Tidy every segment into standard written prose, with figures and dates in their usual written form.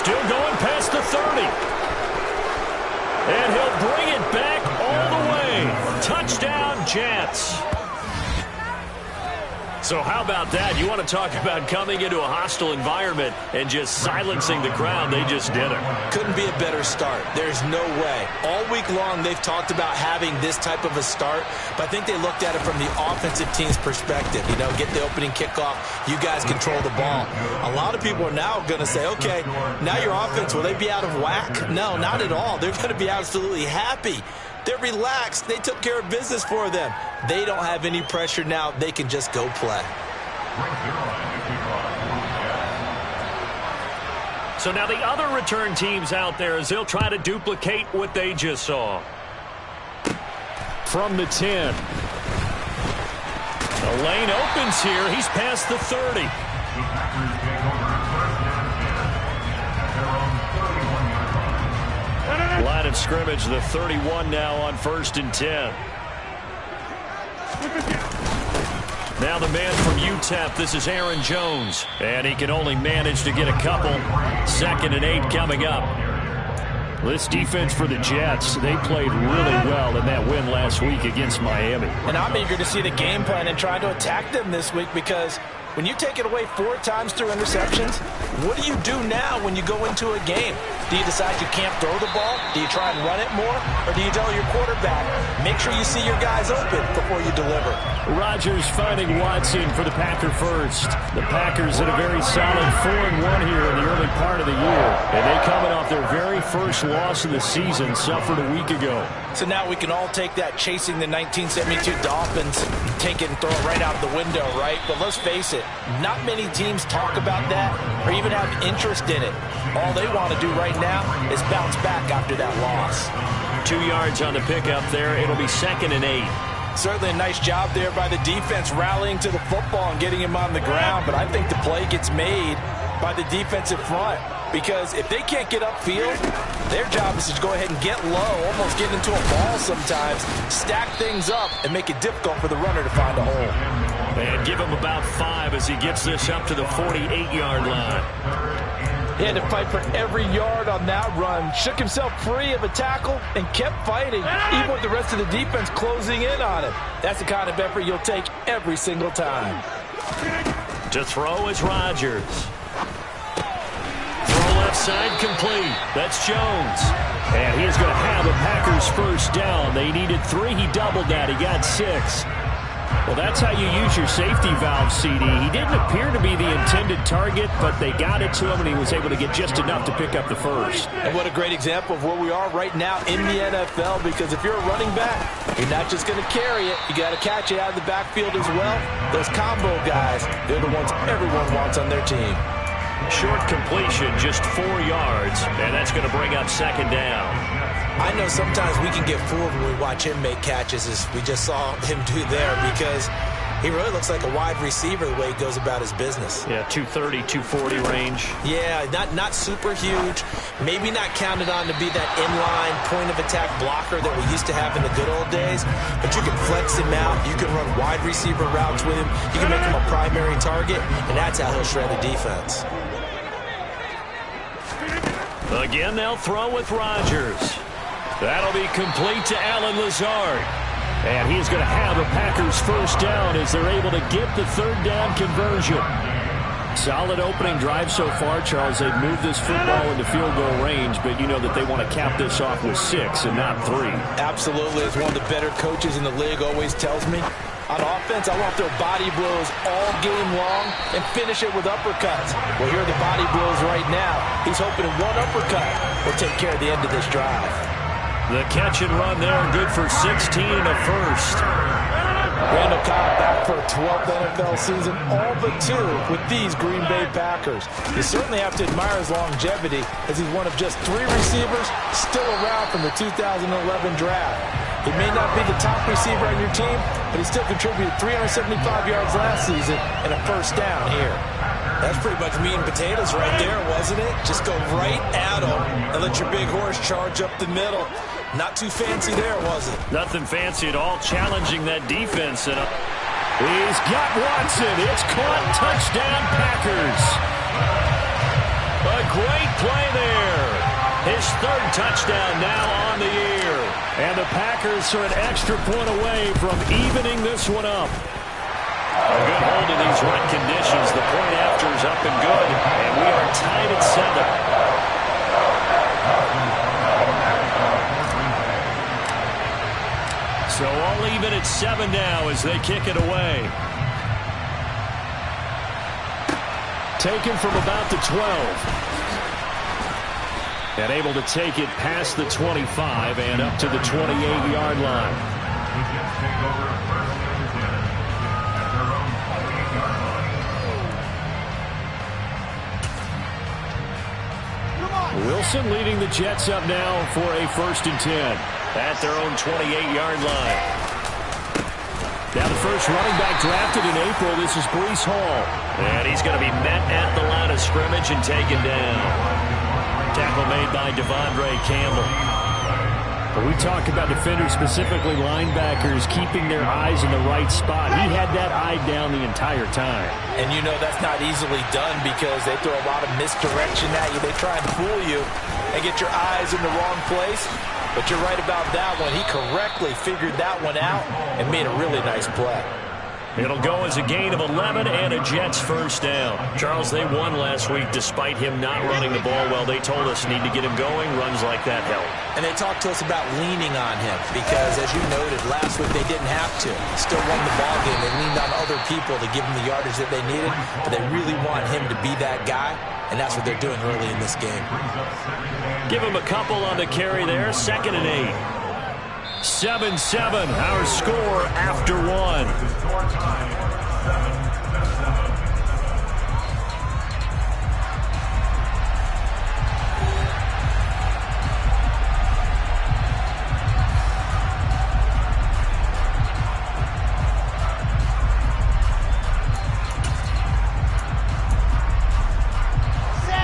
Still going past the 30. And he'll bring it back all the way. Touchdown, Jets. So how about that? You want to talk about coming into a hostile environment and just silencing the crowd. They just did it. Couldn't be a better start. There's no way. All week long they've talked about having this type of a start, but I think they looked at it from the offensive team's perspective. You know, get the opening kickoff. You guys control the ball. A lot of people are now going to say, okay, now your offense, will they be out of whack? No, not at all. They're going to be absolutely happy. They're relaxed. They took care of business for them. They don't have any pressure now. They can just go play. So now the other return teams out there as they'll try to duplicate what they just saw. From the 10. The lane opens here. He's past the 30. Line of scrimmage, the 31 now on 1st and 10. Now the man from UTEP, this is Aaron Jones. And he can only manage to get a couple. 2nd and 8 coming up. This defense for the Jets, they played really well in that win last week against Miami. And I'm eager to see the game plan and try to attack them this week, because when you take it away 4 times through interceptions, what do you do now when you go into a game? Do you decide you can't throw the ball? Do you try and run it more? Or do you tell your quarterback, make sure you see your guys open before you deliver? Rodgers finding Watson for the Packer first. The Packers had a very solid 4-1 here in the early part of the year. And they coming off their very first loss of the season, suffered a week ago. So now we can all take that chasing the 1972 Dolphins, take it and throw it right out the window, right? But let's face it, not many teams talk about that or even have interest in it. All they want to do right now is bounce back after that loss. 2 yards on the pickup there. It'll be 2nd and 8. Certainly a nice job there by the defense rallying to the football and getting him on the ground, but I think the play gets made by the defensive front, because if they can't get upfield, their job is to go ahead and get low, almost get into a ball sometimes, stack things up, and make it difficult for the runner to find a hole. And give him about 5 as he gets this up to the 48-yard line. He had to fight for every yard on that run, shook himself free of a tackle, and kept fighting, even with the rest of the defense closing in on him. That's the kind of effort you'll take every single time. To throw is Rodgers. Throw left side complete. That's Jones. And he is going to have a Packers first down. They needed 3. He doubled that. He got 6. Well, that's how you use your safety valve, CD. He didn't appear to be the intended target, but they got it to him, and he was able to get just enough to pick up the first. And what a great example of where we are right now in the NFL, because if you're a running back, you're not just going to carry it. You got to catch it out of the backfield as well. Those combo guys, they're the ones everyone wants on their team. Short completion, just 4 yards, and that's going to bring up 2nd down. I know sometimes we can get fooled when we watch him make catches, as we just saw him do there, because he really looks like a wide receiver the way he goes about his business. Yeah, 230, 240 range. Yeah, not super huge. Maybe not counted on to be that inline point-of-attack blocker that we used to have in the good old days, but you can flex him out. You can run wide receiver routes with him. You can make him a primary target, and that's how he'll shred the defense. Again, they'll throw with Rodgers. That'll be complete to Allen Lazard. And he's going to have a Packers first down as they're able to get the 3rd down conversion. Solid opening drive so far, Charles. They've moved this football into field goal range, but you know that they want to cap this off with 6 and not 3. Absolutely. As one of the better coaches in the league always tells me, on offense, I want their body blows all game long and finish it with uppercuts. Well, here are the body blows right now. He's hoping one uppercut will take care of the end of this drive. The catch and run there, good for 16 and a first. Randall Cobb back for a 12th NFL season, all but 2 with these Green Bay Packers. You certainly have to admire his longevity, as he's one of just 3 receivers still around from the 2011 draft. He may not be the top receiver on your team, but he still contributed 375 yards last season and a first down here. That's pretty much meat and potatoes right there, wasn't it? Just go right at him and let your big horse charge up the middle. Not too fancy there, was it? Nothing fancy at all, challenging that defense. And he's got Watson. It's caught. Touchdown, Packers. A great play third touchdown now on the year. And the Packers are an extra point away from evening this one up. A good hold in these run conditions. The point after is up and good. And we are tied at 7. So all even at 7 now as they kick it away. Taken from about the 12. And able to take it past the 25 and up to the 28-yard line. Wilson leading the Jets up now for a 1st and 10 at their own 28-yard line. Now the first running back drafted in April, this is Breece Hall. And he's going to be met at the line of scrimmage and taken down. Tackle made by Devondre Campbell. But we talk about defenders, specifically linebackers, keeping their eyes in the right spot. He had that eye down the entire time. And you know that's not easily done because they throw a lot of misdirection at you. They try and fool you and get your eyes in the wrong place. But you're right about that one. He correctly figured that one out and made a really nice play. It'll go as a gain of 11 and a Jets first down. Charles, they won last week despite him not running the ball well. They told us need to get him going. Runs like that help. And they talked to us about leaning on him because, as you noted, last week they didn't have to. Still won the ball game. They leaned on other people to give them the yardage that they needed, but they really want him to be that guy, and that's what they're doing early in this game. Give him a couple on the carry there. 2nd and 8. 7-7, our score after 1.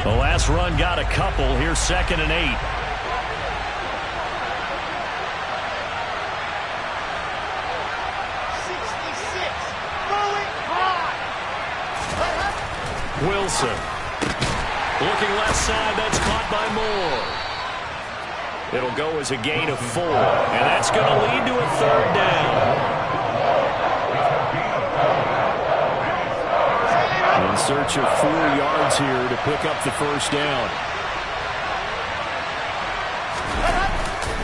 The last run got a couple. Here's 2nd and 8. Wilson. Looking left side, that's caught by Moore. It'll go as a gain of 4, and that's going to lead to a 3rd down. In search of 4 yards here to pick up the first down.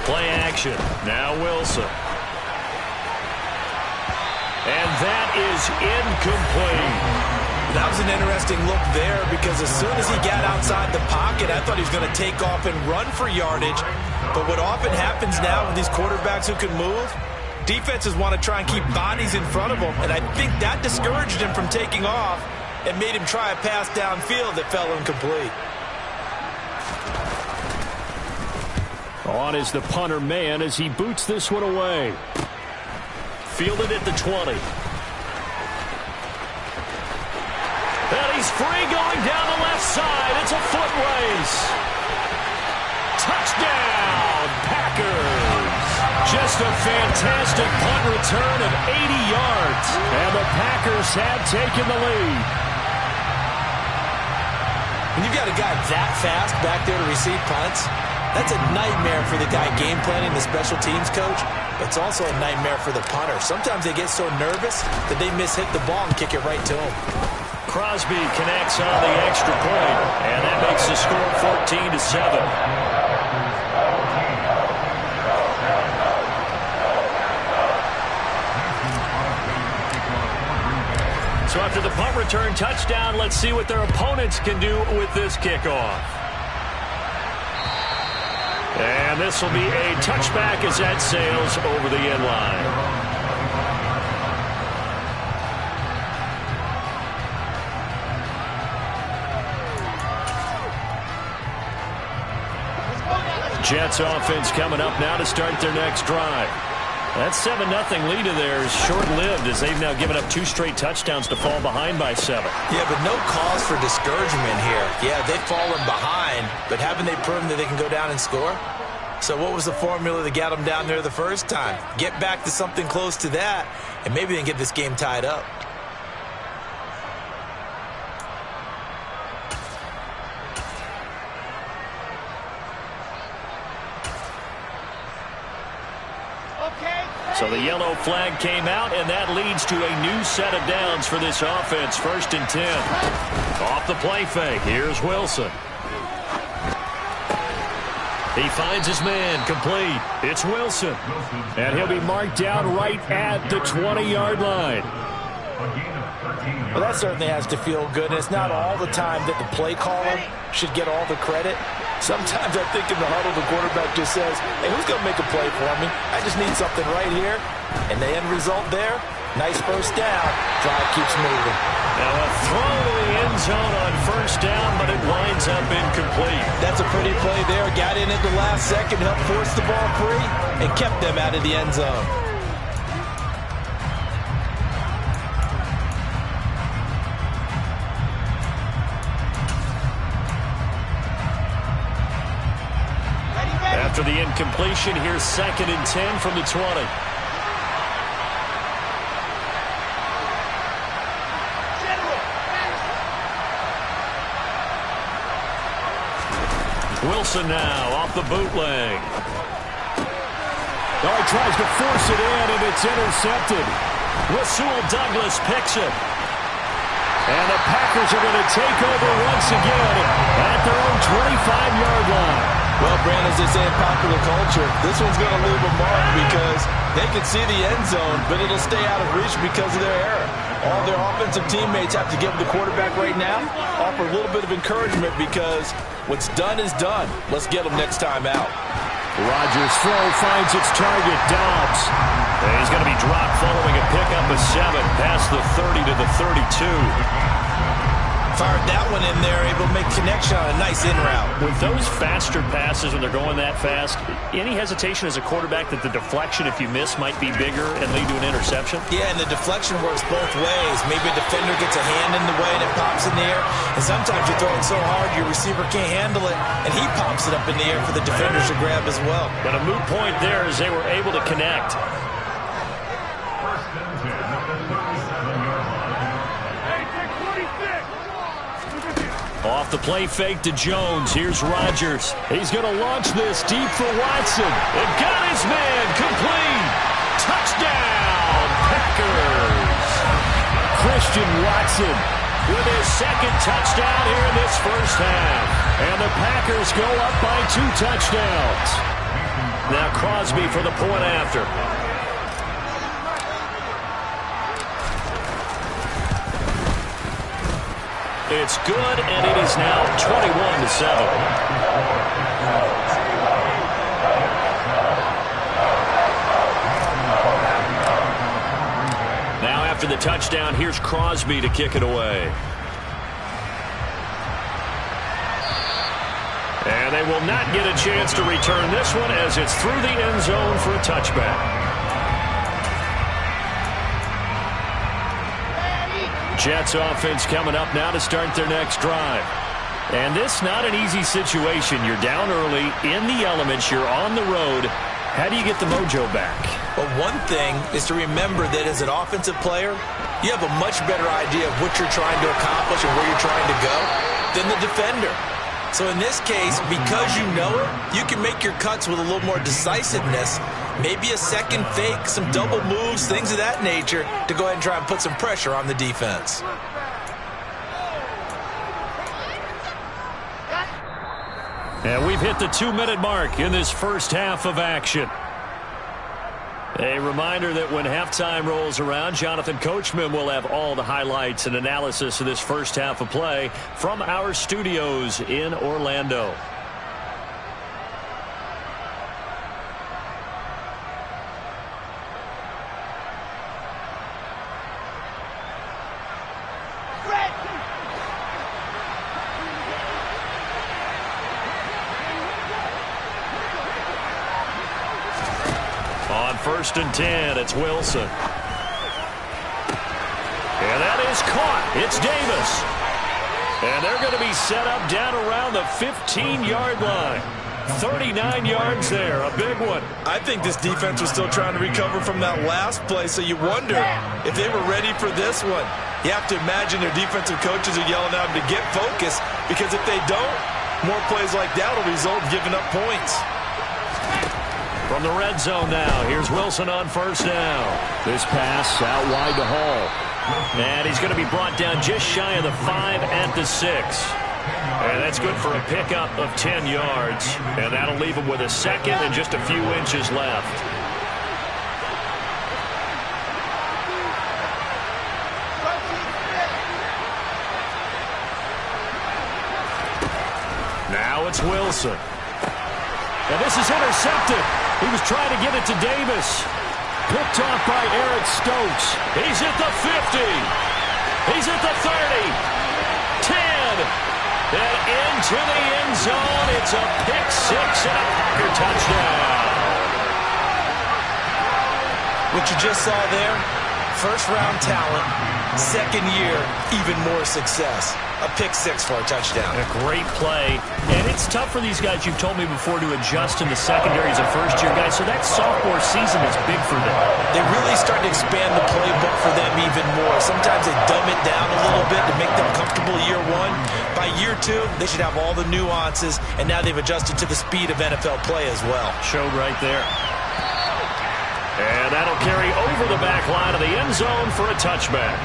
Play action. Now Wilson. And that is incomplete. That was an interesting look there because as soon as he got outside the pocket, I thought he was going to take off and run for yardage. But what often happens now with these quarterbacks who can move, defenses want to try and keep bodies in front of them. And I think that discouraged him from taking off and made him try a pass downfield that fell incomplete. On is the punter man as he boots this one away. Fielded at the 20. And he's free going down the left side. It's a foot race. Touchdown, Packers. Just a fantastic punt return of 80 yards. And the Packers have taken the lead. When you've got a guy that fast back there to receive punts, that's a nightmare for the guy game planning, the special teams coach. But it's also a nightmare for the punter. Sometimes they get so nervous that they mishit the ball and kick it right to him. Crosby connects on the extra point, and that makes the score 14-7. So after the punt return touchdown, let's see what their opponents can do with this kickoff. And this will be a touchback as that sails over the end line. Jets offense coming up now to start their next drive. That 7-0 lead of theirs short-lived as they've now given up 2 straight touchdowns to fall behind by 7. Yeah, but no cause for discouragement here. Yeah, they've fallen behind, but haven't they proven that they can go down and score? So what was the formula that got them down there the first time? Get back to something close to that, and maybe they can get this game tied up. So the yellow flag came out, and that leads to a new set of downs for this offense. 1st and 10. Off the play fake. Here's Wilson. He finds his man, complete. It's Wilson. And he'll be marked down right at the 20-yard line. Well, that certainly has to feel good, and it's not all the time that the play caller should get all the credit. Sometimes I think in the huddle, the quarterback just says, hey, who's going to make a play for me? I just need something right here. And the end result there, nice first down. Drive keeps moving. Now a throw to the end zone on 1st down, but it winds up incomplete. That's a pretty play there. Got in at the last second, helped force the ball free, and kept them out of the end zone. After the incompletion, here's 2nd and 10 from the 20. Wilson now off the bootleg. Oh, he tries to force it in, and it's intercepted. Rasul Douglas picks it. And the Packers are going to take over once again at their own 25-yard line. Well, Brand, as they say in popular culture, this one's going to leave a mark because they can see the end zone, but it'll stay out of reach because of their error. All their offensive teammates have to give the quarterback right now, offer a little bit of encouragement because what's done is done. Let's get them next time out. Rodgers' throw finds its target, Dobbs. And he's going to be dropped following a pickup of 7 past the 30 to the 32. Fired that one in there, able to make connection on a nice in route. With those faster passes, when they're going that fast, any hesitation as a quarterback that the deflection, if you miss, might be bigger and lead to an interception? Yeah, and the deflection works both ways. Maybe a defender gets a hand in the way and it pops in the air. And sometimes you're throwing so hard your receiver can't handle it, and he pops it up in the air for the defenders to grab as well. But a moot point there as they were able to connect. Off the play fake to Jones. Here's Rodgers. He's going to launch this deep for Watson. It got his man complete. Touchdown, Packers. Christian Watson with his 2nd touchdown here in this first half. And the Packers go up by 2 touchdowns. Now Crosby for the point after. It's good, and it is now 21-7. Now after the touchdown, here's Crosby to kick it away. And they will not get a chance to return this one as it's through the end zone for a touchback. Jets offense coming up now to start their next drive. And this not an easy situation. You're down early, in the elements, you're on the road. How do you get the mojo back? Well, one thing is to remember that as an offensive player, you have a much better idea of what you're trying to accomplish and where you're trying to go than the defender. So in this case, because you know it, you can make your cuts with a little more decisiveness. Maybe a second fake, some double moves, things of that nature to go ahead and try and put some pressure on the defense. And we've hit the 2-minute mark in this first half of action. A reminder that when halftime rolls around, Jonathan Coachman will have all the highlights and analysis of this first half of play from our studios in Orlando. On 1st and 10, it's Wilson. And that is caught. It's Davis. And they're going to be set up down around the 15-yard line. 39 yards there, a big one. I think this defense was still trying to recover from that last play, so you wonder if they were ready for this one. You have to imagine their defensive coaches are yelling at them to get focused, because if they don't, more plays like that will result in giving up points. From the red zone now, here's Wilson on first down. This pass out wide to Hall. And he's going to be brought down just shy of the 5 at the 6. And that's good for a pickup of 10 yards. And that'll leave him with a second and just a few inches left. Now it's Wilson. And this is intercepted. He was trying to get it to Davis. Picked off by Eric Stokes. He's at the 50. He's at the 30. 10. And into the end zone. It's a pick 6 and a Packer touchdown. What you just saw there, first-round talent, second year, even more success. A pick 6 for a touchdown. And a great play. And it's tough for these guys, you've told me before, to adjust in the secondary as a first-year guy. So that sophomore season is big for them. They really start to expand the playbook for them even more. Sometimes they dumb it down a little bit to make them comfortable year 1. By year 2, they should have all the nuances, and now they've adjusted to the speed of NFL play as well. Showed right there. And that'll carry over the back line of the end zone for a touchback.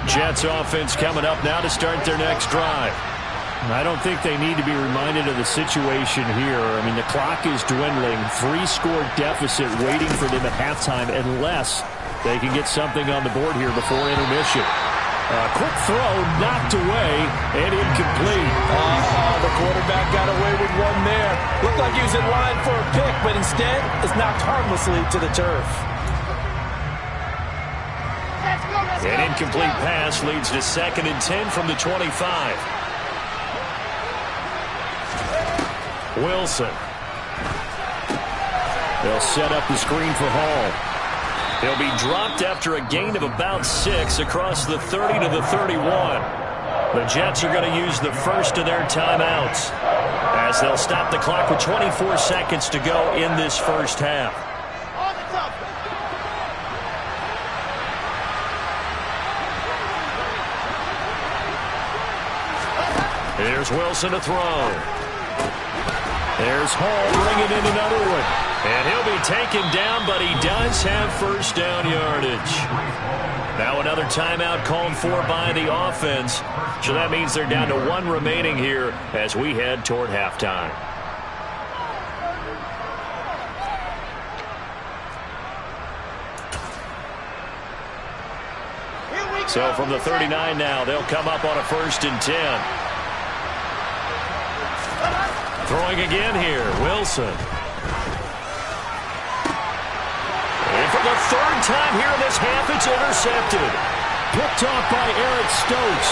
Jets offense coming up now to start their next drive. I don't think they need to be reminded of the situation here. I mean, the clock is dwindling. 3-score deficit waiting for them at halftime unless they can get something on the board here before intermission. Quick throw knocked away and incomplete. The quarterback got away with one there. Looked like he was in line for a pick, but instead it's knocked harmlessly to the turf. An incomplete pass leads to 2nd and 10 from the 25. Wilson. They'll set up the screen for Hall. He'll be dropped after a gain of about 6 across the 30 to the 31. The Jets are going to use the first of their timeouts as they'll stop the clock with 24 seconds to go in this first half. Here's Wilson to throw. There's Hall bringing in another one. And he'll be taken down, but he does have first down yardage. Now another timeout called for by the offense. So that means they're down to 1 remaining here as we head toward halftime. So from the 39 now, they'll come up on a 1st and 10. Throwing again here, Wilson. And for the 3rd time here in this half, it's intercepted. Picked off by Eric Stokes.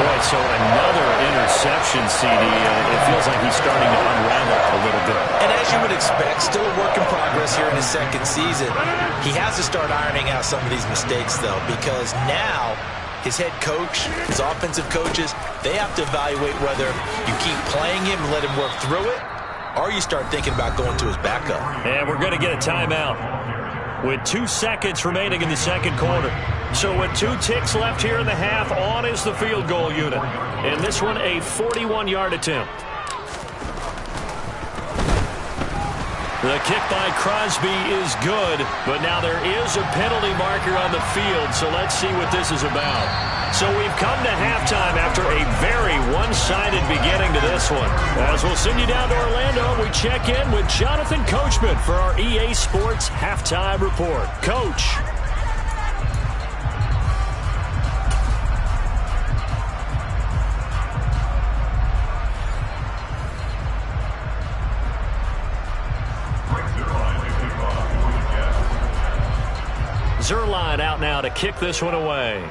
Boy, so another interception, CD. It feels like he's starting to unravel a little bit. And as you would expect, still a work in progress here in his 2nd season. He has to start ironing out some of these mistakes, though, because now his head coach, his offensive coaches, they have to evaluate whether you keep playing him and let him work through it, or you start thinking about going to his backup. And we're going to get a timeout with 2 seconds remaining in the 2nd quarter. So with 2 ticks left here in the half, on is the field goal unit. And this one, a 41-yard attempt. The kick by Crosby is good, but now there is a penalty marker on the field, so let's see what this is about. So we've come to halftime after a very one-sided beginning to this one. As we'll send you down to Orlando, we check in with Jonathan Coachman for our EA Sports Halftime Report. Coach. Zuerlein out now to kick this one away.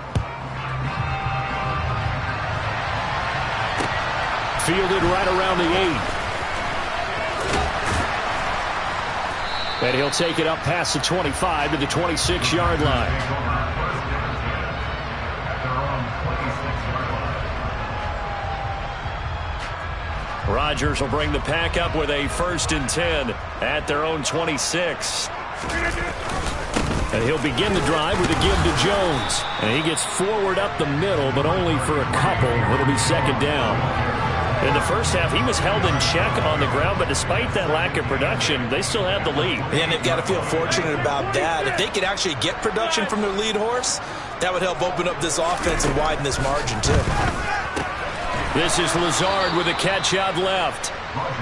Fielded right around the 8. And he'll take it up past the 25 to the 26-yard line. Rodgers will bring the pack up with a 1st and 10 at their own 26. And he'll begin the drive with a give to Jones. And he gets forward up the middle, but only for a couple. It'll be second down. In the first half, he was held in check on the ground, but despite that lack of production, they still have the lead. And they've got to feel fortunate about that. If they could actually get production from their lead horse, that would help open up this offense and widen this margin, too. This is Lazard with a catch out left.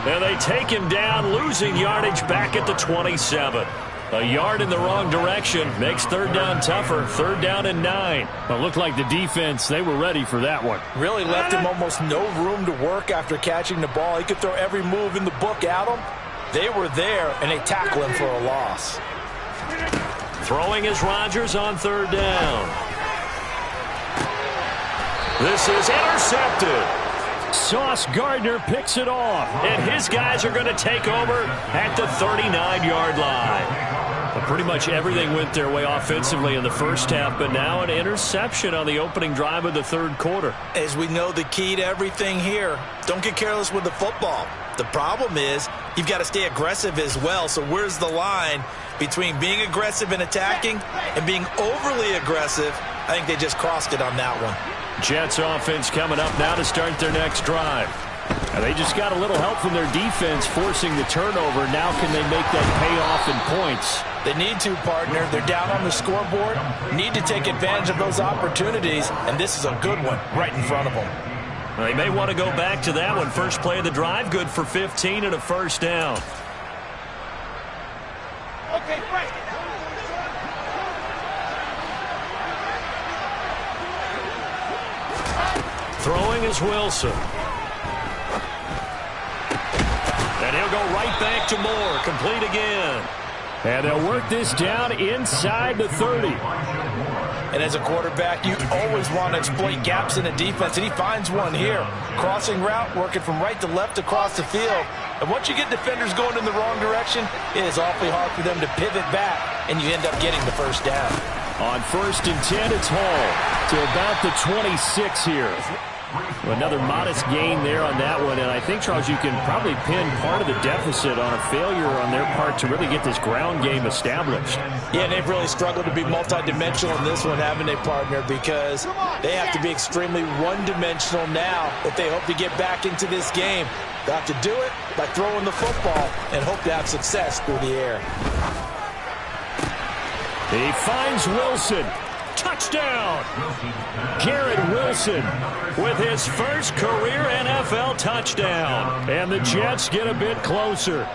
And they take him down, losing yardage back at the 27. A yard in the wrong direction makes third down tougher. Third down and 9. But it looked like the defense, they were ready for that one. Really left him almost no room to work after catching the ball. He could throw every move in the book at him. They were there, and they tackle him for a loss. Throwing is Rodgers on third down. This is intercepted. Sauce Gardner picks it off, and his guys are going to take over at the 39-yard line. But pretty much everything went their way offensively in the first half, but now an interception on the opening drive of the third quarter. As we know, the key to everything here, don't get careless with the football. The problem is you've got to stay aggressive as well. So where's the line between being aggressive and attacking and being overly aggressive? I think they just crossed it on that one. Jets offense coming up now to start their next drive. And they just got a little help from their defense forcing the turnover. Now can they make that pay off in points? They need to, partner. They're down on the scoreboard. Need to take advantage of those opportunities, and this is a good one right in front of them. They may want to go back to that one. First play of the drive, good for 15 and a first down. Okay, right. Throwing is Wilson. And he'll go right back to Moore. Complete again. And they'll work this down inside the 30. And as a quarterback, you always want to exploit gaps in the defense, and he finds one here. Crossing route, working from right to left across the field. And once you get defenders going in the wrong direction, it is awfully hard for them to pivot back, and you end up getting the first down. On first and 10, it's Hall to about the 26 here. Another modest gain there on that one, and I think, Charles, you can probably pin part of the deficit on a failure on their part to really get this ground game established. Yeah, they've really struggled to be multidimensional in this one, haven't they, partner? Because they have to be extremely one-dimensional now if they hope to get back into this game. They have to do it by throwing the football and hope to have success through the air. He finds Wilson. Touchdown! Garrett Wilson with his first career NFL touchdown. And the Jets get a bit closer.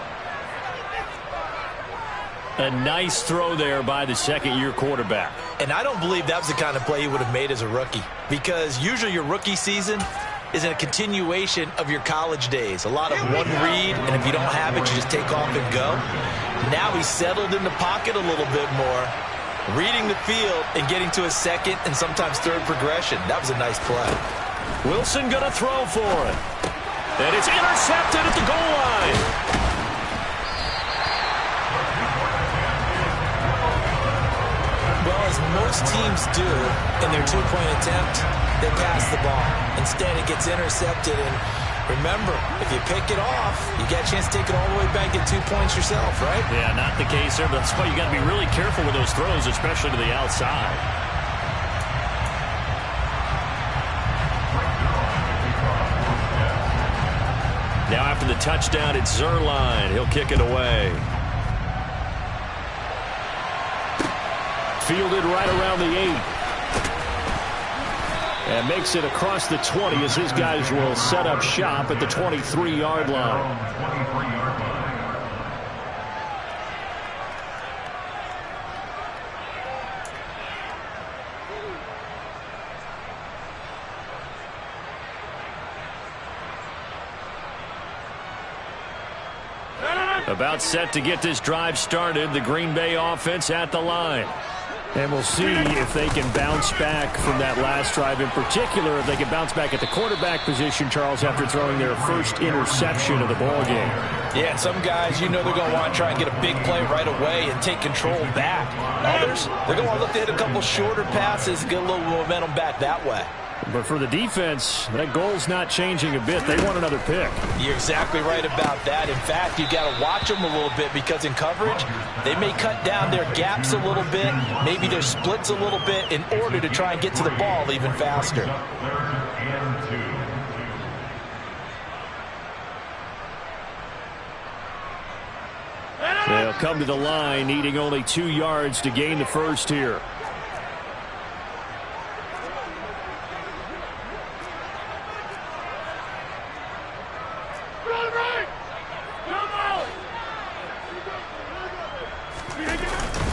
A nice throw there by the second-year quarterback. And I don't believe that was the kind of play he would have made as a rookie. Because usually your rookie season is in a continuation of your college days. A lot of one read, and if you don't have it, you just take off and go. Now he's settled in the pocket a little bit more, reading the field and getting to a second and sometimes third progression. That was a nice play. Wilson going to throw for it. And it's intercepted at the goal line. Well, as most teams do in their two-point attempt, they pass the ball. Instead, it gets intercepted. And remember, if you pick it off, you get a chance to take it all the way back and get 2 points yourself, right? Yeah, not the case there, but that's why you got to be really careful with those throws, especially to the outside. Now after the touchdown, it's Zuerlein. He'll kick it away. Fielded right around the 8. And makes it across the 20 as his guys will set up shop at the 23-yard line. About set to get this drive started. The Green Bay offense at the line. And we'll see if they can bounce back from that last drive. In particular, if they can bounce back at the quarterback position, Charles, after throwing their first interception of the ballgame. Yeah, and some guys, you know they're going to want to try and get a big play right away and take control back. Others, they're going to want to look to hit a couple shorter passes, get a little momentum back that way. But for the defense, that goal's not changing a bit. They want another pick. You're exactly right about that. In fact, you got to watch them a little bit because in coverage, they may cut down their gaps a little bit, maybe their splits a little bit in order to try and get to the ball even faster. They'll come to the line, needing only 2 yards to gain the first here.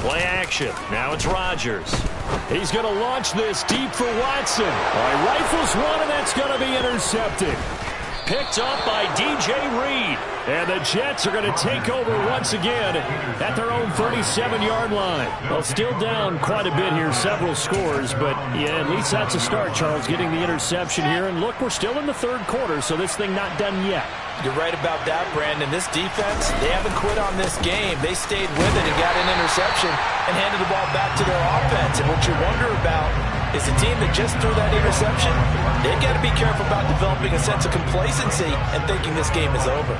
Play action. Now it's Rodgers. He's going to launch this deep for Watson. Rifles one, and that's going to be intercepted. Picked up by DJ Reed. And the Jets are going to take over once again at their own 37-yard line. Well, still down quite a bit here, several scores, but yeah, at least that's a start, Charles, getting the interception here. And look, we're still in the third quarter, so this thing not done yet. You're right about that, Brandon. This defense, they haven't quit on this game. They stayed with it and got an interception and handed the ball back to their offense. And what you wonder about is the team that just threw that interception, they've got to be careful about developing a sense of complacency and thinking this game is over.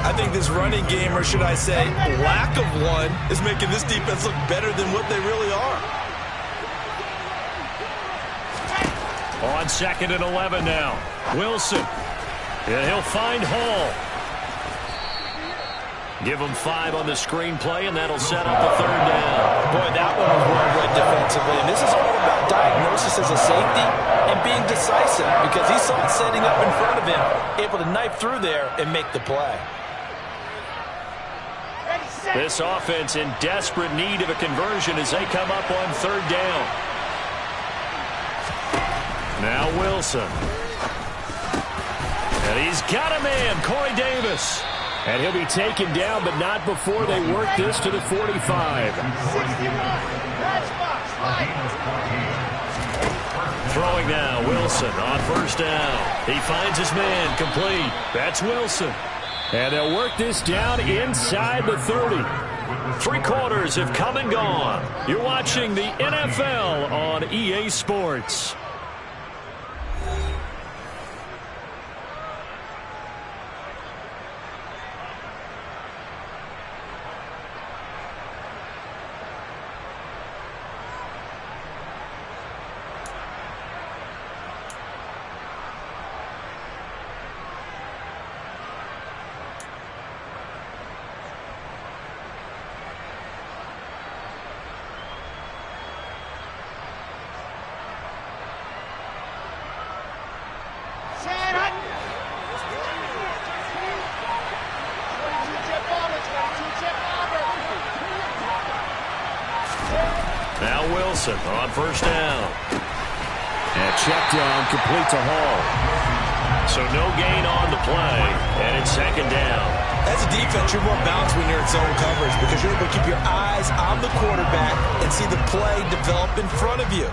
I think this running game, or should I say lack of one, is making this defense look better than what they really are. On 2nd and 11 now. Wilson. And he'll find Hall. Give him 5 on the screenplay, and that'll set up the third down. Boy, that one was well read defensively. And this is all about diagnosis as a safety and being decisive because he saw it setting up in front of him, able to knife through there and make the play. This offense in desperate need of a conversion as they come up on third down. Now Wilson. And he's got a man, Corey Davis. And he'll be taken down, but not before they work this to the 45. Throwing now, Wilson on first down. He finds his man, complete. That's Wilson. And they'll work this down inside the 30. 3 quarters have come and gone. You're watching the NFL on EA Sports. Now Wilson on first down. And check down, complete to Hall. So no gain on the play, and it's 2nd down. As a defense, you're more balanced when you're in zone coverage because you're able to keep your eyes on the quarterback and see the play develop in front of you.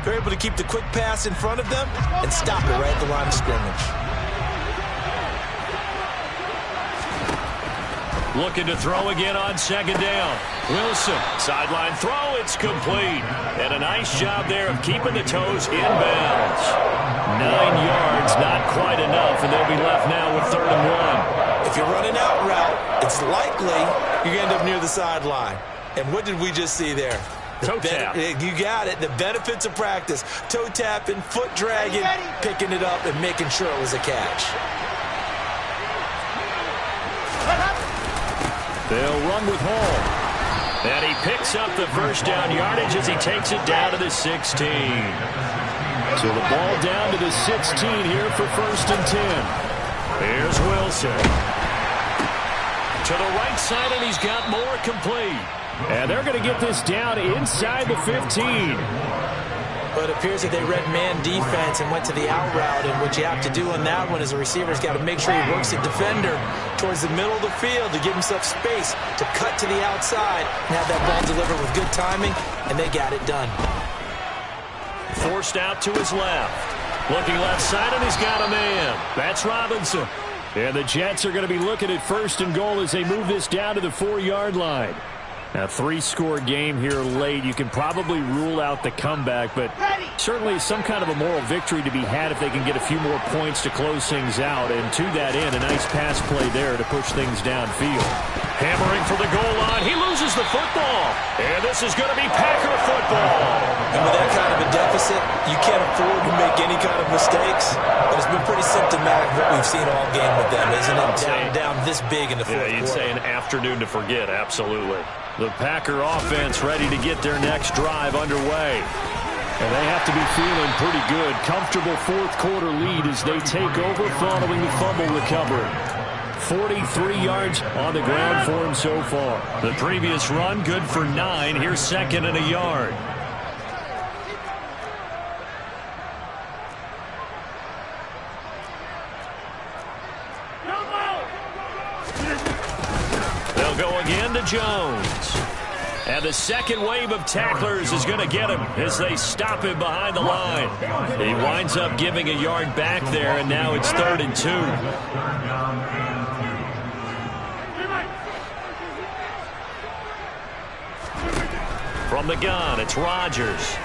You're able to keep the quick pass in front of them and stop it right at the line of scrimmage. Looking to throw again on 2nd down. Wilson, sideline throw, it's complete. And a nice job there of keeping the toes in bounds. 9 yards, not quite enough, and they'll be left now with 3rd and 1. If you're running out route, it's likely you're going to end up near the sideline. And what did we just see there? Toe tap. You got it. The benefits of practice. Toe tapping, foot dragging, picking it up, and making sure it was a catch. They'll run with Hall. And he picks up the first down yardage as he takes it down to the 16. So the ball down to the 16 here for 1st and 10. Here's Wilson. To the right side, and he's got more, complete. And they're going to get this down inside the 15. But it appears that they read man defense and went to the out route. And what you have to do on that one is a receiver's got to make sure he works the defender towards the middle of the field to give himself space to cut to the outside and have that ball delivered with good timing, and they got it done. Forced out to his left. Looking left side, and he's got a man. That's Robinson. And the Jets are going to be looking at 1st and goal as they move this down to the 4-yard line. A three-score game here late. You can probably rule out the comeback, but certainly some kind of a moral victory to be had if they can get a few more points to close things out. And to that end, a nice pass play there to push things downfield. Hammering for the goal line. He loses the football. And this is going to be Packer football. And with that kind of a deficit, you can't afford to make any kind of mistakes. But it's been pretty symptomatic what we've seen all game with them, isn't it? Down this big in the fourth quarter. You'd say an afternoon to forget, absolutely. The Packer offense ready to get their next drive underway. And they have to be feeling pretty good. Comfortable fourth quarter lead as they take over following the fumble recovery. 43 yards on the ground for him so far. The previous run good for 9. Here's second and a yard. They'll go again to Jones. And the second wave of tacklers is going to get him as they stop him behind the line. He winds up giving a yard back there, and now it's 3rd and 2. From the gun, it's Rodgers.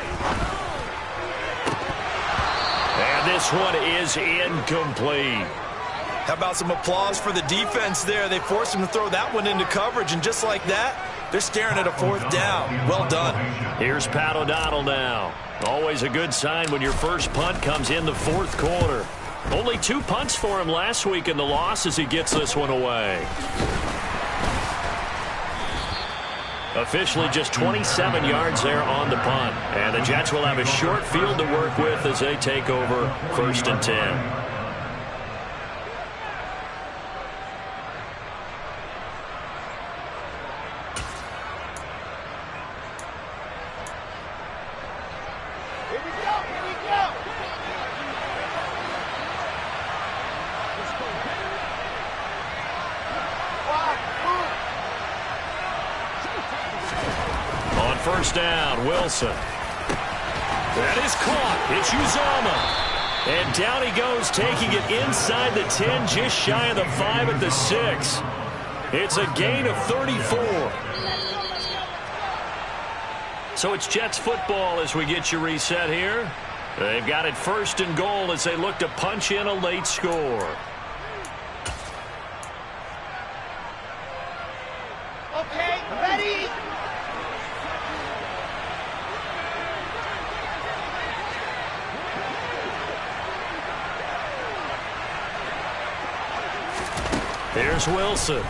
And this one is incomplete. How about some applause for the defense there? They forced him to throw that one into coverage, and just like that, they're staring at a 4th down. Well done. Here's Pat O'Donnell now. Always a good sign when your first punt comes in the 4th quarter. Only 2 punts for him last week in the loss as he gets this one away. Officially just 27 yards there on the punt. And the Jets will have a short field to work with as they take over 1st and 10. First down, Wilson. That is caught. It's Uzomah. And down he goes, taking it inside the 10, just shy of the 5 at the 6. It's a gain of 34. So it's Jets football as we get you reset here. They've got it 1st and goal as they look to punch in a late score. Okay, ready? Here's Wilson.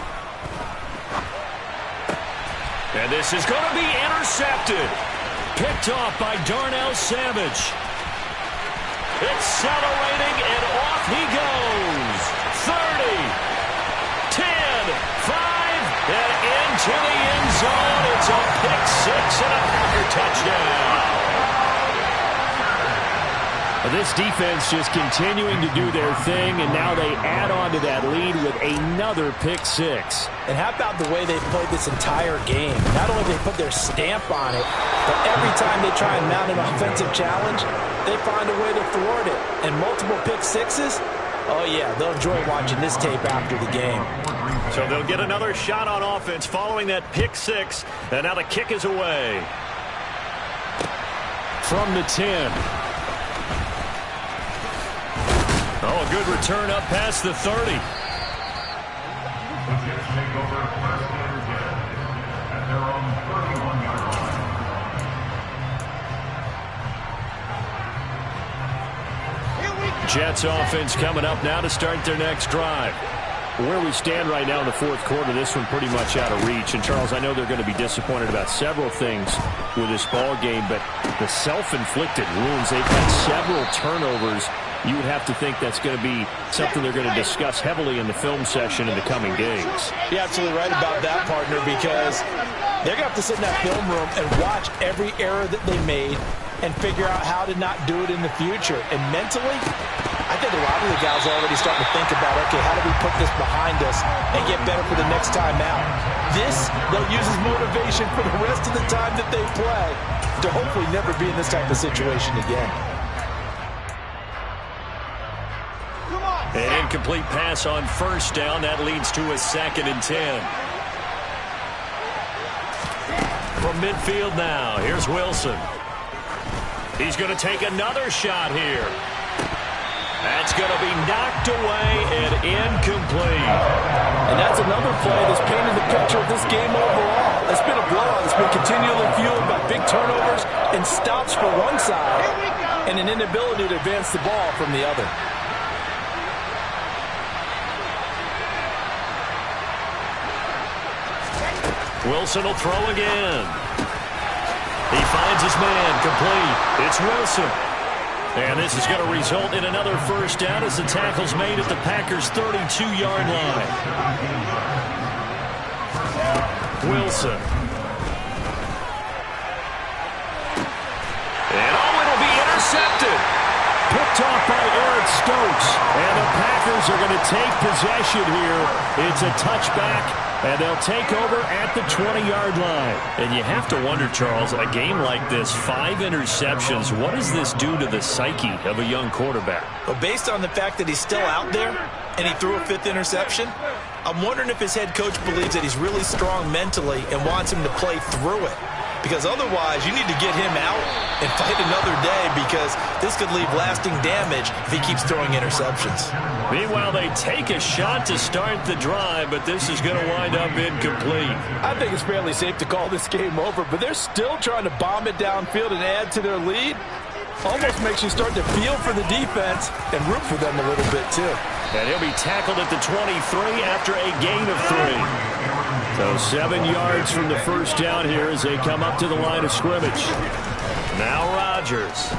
And this is going to be intercepted. Picked off by Darnell Savage. Accelerating, and off he goes. 30, 10, 5, and into the end zone. It's a pick 6 and a Packer touchdown. This defense just continuing to do their thing, and now they add on to that lead with another pick 6. And how about the way they've played this entire game? Not only they put their stamp on it, but every time they try and mount an offensive challenge, they find a way to thwart it. And multiple pick 6s, oh yeah, they'll enjoy watching this tape after the game. So they'll get another shot on offense following that pick 6, and now the kick is away. From the 10. Oh, a good return up past the 30. Jets offense coming up now to start their next drive. Where we stand right now in the 4th quarter, this one pretty much out of reach. And, Charles, I know they're going to be disappointed about several things with this ball game, but the self-inflicted wounds, they've had several turnovers. You would have to think that's going to be something they're going to discuss heavily in the film session in the coming days. You're absolutely right about that, partner, because they're going to have to sit in that film room and watch every error that they made and figure out how to not do it in the future. And mentally, I think a lot of the guys are already starting to think about, okay, how do we put this behind us and get better for the next time out? This, they'll use as motivation for the rest of the time that they play to hopefully never be in this type of situation again. An incomplete pass on first down. That leads to a 2nd and 10. From midfield now, here's Wilson. He's going to take another shot here. That's going to be knocked away and incomplete. And that's another play that's painted the picture of this game overall. It's been a blowout. It's been continually fueled by big turnovers and stops for one side and an inability to advance the ball from the other. Wilson will throw again. He finds his man, complete. It's Wilson. And this is going to result in another first down as the tackle's made at the Packers' 32-yard line. Wilson. And it'll be intercepted. Picked off by Eric Stokes. And the Packers are going to take possession here. It's a touchback, and they'll take over at the 20-yard line. And you have to wonder, Charles, a game like this, 5 interceptions, what does this do to the psyche of a young quarterback? Well, based on the fact that he's still out there and he threw a 5th interception, I'm wondering if his head coach believes that he's really strong mentally and wants him to play through it. Because otherwise, you need to get him out and fight another day, because this could leave lasting damage if he keeps throwing interceptions. Meanwhile, they take a shot to start the drive, but this is going to wind up incomplete. I think it's fairly safe to call this game over, but they're still trying to bomb it downfield and add to their lead. Almost makes you start to feel for the defense and root for them a little bit, too. And he'll be tackled at the 23 after a gain of 3. So 7 yards from the first down here as they come up to the line of scrimmage. Now Rodgers.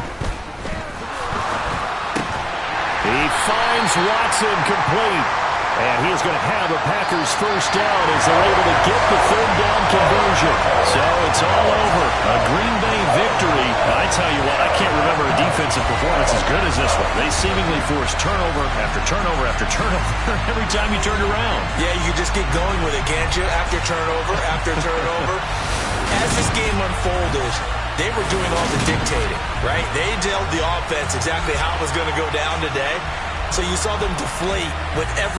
He finds Watson complete. And he is going to have a Packers first down as they're able to get the 3rd down conversion. So it's all over. A Green Bay victory. I tell you what, I can't remember a defensive performance as good as this one. They seemingly forced turnover after turnover after turnover every time you turned around. Yeah, you can just keep going with it, can't you? After turnover. As this game unfolded, they were doing all the dictating, right? They told the offense exactly how it was going to go down today. So you saw them deflate with every